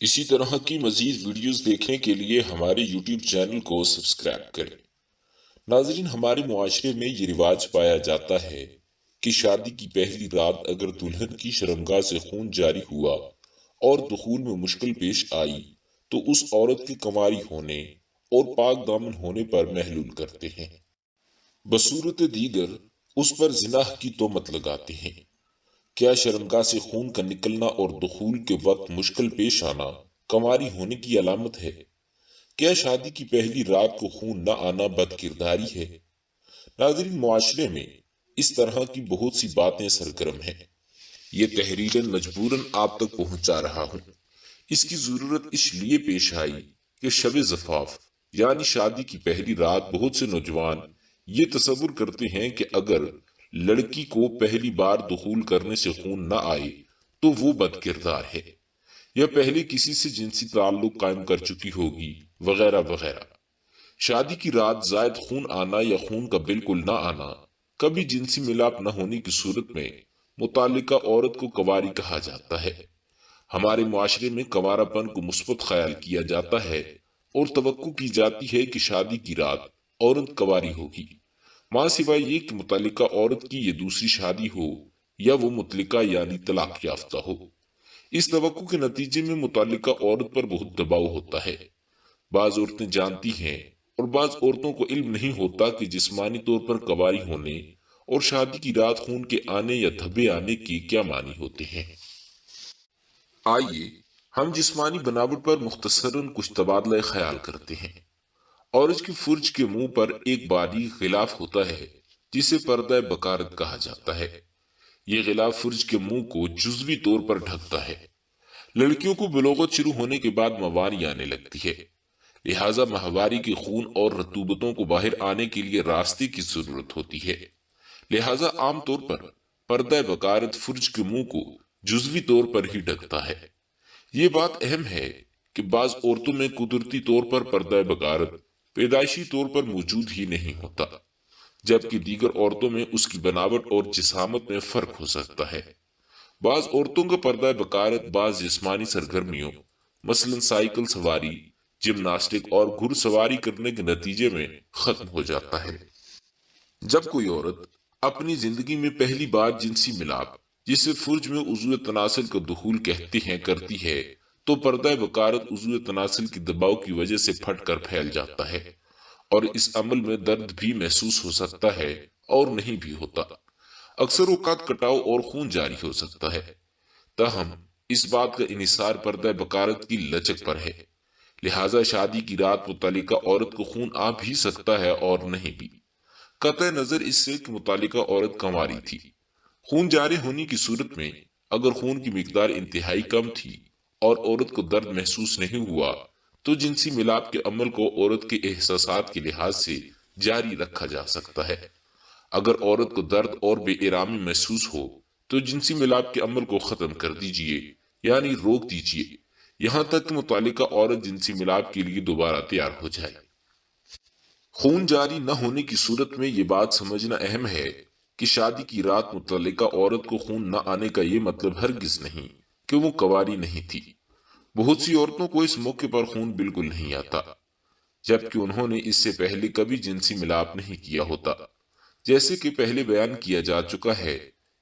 اسی طرح کی مزید ویڈیوز دیکھنے کے لیے ہمارے یوٹیوب چینل کو سبسکرائب کریں۔ ناظرین، ہمارے معاشرے میں یہ رواج پایا جاتا ہے کہ شادی کی پہلی رات اگر دلہن کی شرمگاہ سے خون جاری ہوا اور دخول میں مشکل پیش آئی تو اس عورت کے کنواری ہونے اور پاک دامن ہونے پر محلول کرتے ہیں۔ بصورت دیگر اس پر زنا کی تہمت لگاتے ہیں۔ کیا شرمگاہ سے خون کا نکلنا اور دخول کے وقت مشکل پیش آنا کنواری ہونے کی علامت ہے؟ کیا شادی کی پہلی رات کو خون نہ آنا بد کرداری ہے؟ ناظرین، معاشرے میں اس طرح کی بہت سی باتیں سرگرم ہیں۔ یہ تحریراً مجبوراً آپ تک پہنچا رہا ہوں۔ اس کی ضرورت اس لیے پیش آئی کہ شب زفاف یعنی شادی کی پہلی رات بہت سے نوجوان یہ تصور کرتے ہیں کہ اگر لڑکی کو پہلی بار دخول کرنے سے خون نہ آئے تو وہ بد کردار ہے، یا پہلے کسی سے جنسی تعلق قائم کر چکی ہوگی، وغیرہ وغیرہ۔ شادی کی رات زائد خون آنا یا خون کا بالکل نہ آنا، کبھی جنسی ملاپ نہ ہونے کی صورت میں متعلقہ عورت کو کنواری کہا جاتا ہے۔ ہمارے معاشرے میں کنوارا پن کو مثبت خیال کیا جاتا ہے اور توقع کی جاتی ہے کہ شادی کی رات عورت کنواری ہوگی، ماں سوائے یہ کہ متعلقہ عورت کی یہ دوسری شادی ہو یا وہ مطلقہ یعنی طلاق یافتہ ہو۔ اس توقع کے نتیجے میں متعلقہ عورت پر بہت دباؤ ہوتا ہے۔ بعض عورتیں جانتی ہیں اور بعض عورتوں کو علم نہیں ہوتا کہ جسمانی طور پر کنواری ہونے اور شادی کی رات خون کے آنے یا دھبے آنے کے کیا معنی ہوتے ہیں۔ آئیے ہم جسمانی بناوٹ پر مختصراً کچھ تبادلہ خیال کرتے ہیں۔ عورت کی فرج کے منہ پر ایک باریک غلاف ہوتا ہے جسے پردہ بکارت کہا جاتا ہے۔ یہ غلاف فرج کے منہ کو جزوی طور پر ڈھکتا ہے۔ لڑکیوں کو بلوغت شروع ہونے کے بعد ماہواری آنے لگتی ہے، لہٰذا ماہواری کے خون اور رطوبتوں کو باہر آنے کے لیے راستے کی ضرورت ہوتی ہے۔ لہٰذا عام طور پر پردہ بکارت فرج کے منہ کو جزوی طور پر ہی ڈھکتا ہے۔ یہ بات اہم ہے کہ بعض عورتوں میں قدرتی طور پر پردہ بکارت پیدائشی طور پر موجود ہی نہیں ہوتا، جبکہ دیگر عورتوں میں اس کی بناوٹ اور جسامت میں فرق ہو سکتا ہے۔ بعض عورتوں کا پردہ بکارت بعض جسمانی سرگرمیوں مثلاً سائیکل سواری، جمناسٹک اور گھڑ سواری کرنے کے نتیجے میں ختم ہو جاتا ہے۔ جب کوئی عورت اپنی زندگی میں پہلی بار جنسی ملاپ، جسے فرج میں عضو تناسل کا دخول کہتے ہیں، کرتی ہے تو پردہ بکارت عضو تناسل کے دباؤ کی وجہ سے پھٹ کر پھیل جاتا ہے، اور اس عمل میں درد بھی محسوس ہو سکتا ہے اور نہیں بھی ہوتا۔ اکثر اوقات کٹاؤ اور خون جاری ہو سکتا ہے، تاہم اس بات کا انحصار پردہ بکارت کی لچک پر ہے۔ لہٰذا شادی کی رات متعلقہ عورت کو خون آ بھی سکتا ہے اور نہیں بھی، قطع نظر اس سے کہ متعلقہ عورت کنواری تھی۔ خون جاری ہونے کی صورت میں اگر خون کی مقدار انتہائی کم تھی اور عورت کو درد محسوس نہیں ہوا تو جنسی ملاپ کے عمل کو عورت کے احساسات کے لحاظ سے جاری رکھا جا سکتا ہے۔ اگر عورت کو درد اور بے آرامی محسوس ہو تو جنسی ملاپ کے عمل کو ختم کر دیجیے، یعنی روک دیجیے، یہاں تک کہ متعلقہ عورت جنسی ملاپ کے لیے دوبارہ تیار ہو جائے۔ خون جاری نہ ہونے کی صورت میں یہ بات سمجھنا اہم ہے کہ شادی کی رات متعلقہ عورت کو خون نہ آنے کا یہ مطلب ہرگز نہیں کہ وہ کنواری نہیں تھی۔ بہت سی عورتوں کو اس موقع پر خون بالکل نہیں آتا، جبکہ انہوں نے اس سے پہلے کبھی جنسی ملاپ نہیں کیا ہوتا۔ جیسے کہ پہلے بیان کیا جا چکا ہے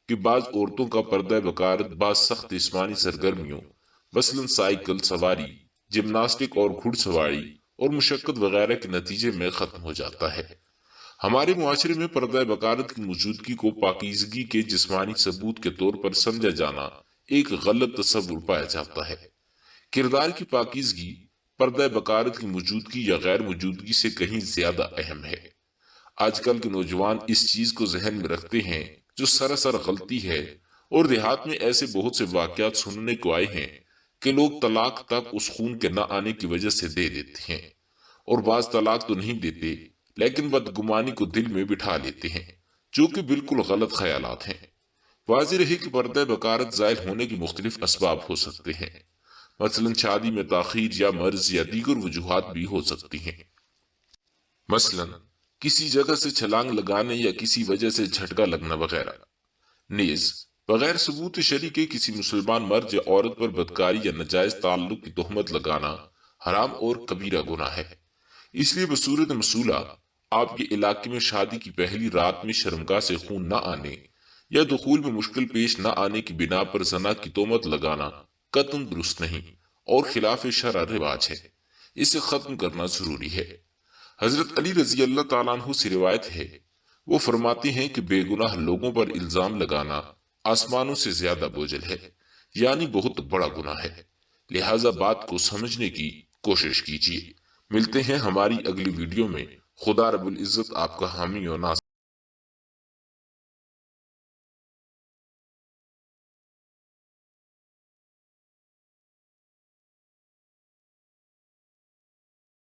کہ بعض عورتوں کا پردہ بکارت بعض سخت جسمانی سرگرمیوں مثلاً سائیکل سواری، جمناسٹک اور گھڑ سواری اور مشقت وغیرہ کے نتیجے میں ختم ہو جاتا ہے۔ ہمارے معاشرے میں پردہ بکارت کی موجودگی کو پاکیزگی کے جسمانی ثبوت کے طور پر سمجھا جانا ایک غلط تصور پایا جاتا ہے۔ کردار کی پاکیزگی پردہ بکارت کی موجودگی یا غیر موجودگی سے کہیں زیادہ اہم ہے۔ آج کل کے نوجوان اس چیز کو ذہن میں رکھتے ہیں جو سراسر غلطی ہے، اور دیہات میں ایسے بہت سے واقعات سننے کو آئے ہیں کہ لوگ طلاق تک اس خون کے نہ آنے کی وجہ سے دے دیتے ہیں، اور بعض طلاق تو نہیں دیتے لیکن بدگمانی کو دل میں بٹھا لیتے ہیں، جو کہ بالکل غلط خیالات ہیں۔ واضح رہے کہ پردہ بکارت زائل ہونے کے مختلف اسباب ہو سکتے ہیں، مثلاً شادی میں تاخیر یا مرض یا دیگر وجوہات بھی ہو سکتی ہیں، مثلاً کسی جگہ سے چھلانگ لگانے یا کسی وجہ سے جھٹکا لگنا وغیرہ۔ نیز بغیر ثبوت شرعی کے کسی مسلمان مرد یا عورت پر بدکاری یا ناجائز تعلق کی تہمت لگانا حرام اور کبیرہ گناہ ہے۔ اس لیے بصورت مصولہ آپ کے علاقے میں شادی کی پہلی رات میں شرمگاہ سے خون نہ آنے یا دخول میں مشکل پیش نہ آنے کی بنا پر زنا کی تہمت لگانا قطعاً درست نہیں اور خلاف شرع رواج ہے۔ اسے ختم کرنا ضروری ہے۔ حضرت علی رضی اللہ تعالیٰ عنہ سے روایت ہے، وہ فرماتے ہیں کہ بے گناہ لوگوں پر الزام لگانا آسمانوں سے زیادہ بوجھل ہے، یعنی بہت بڑا گناہ ہے۔ لہذا بات کو سمجھنے کی کوشش کیجیے۔ ملتے ہیں ہماری اگلی ویڈیو میں۔ خدا رب العزت آپ کا حامی و ناصر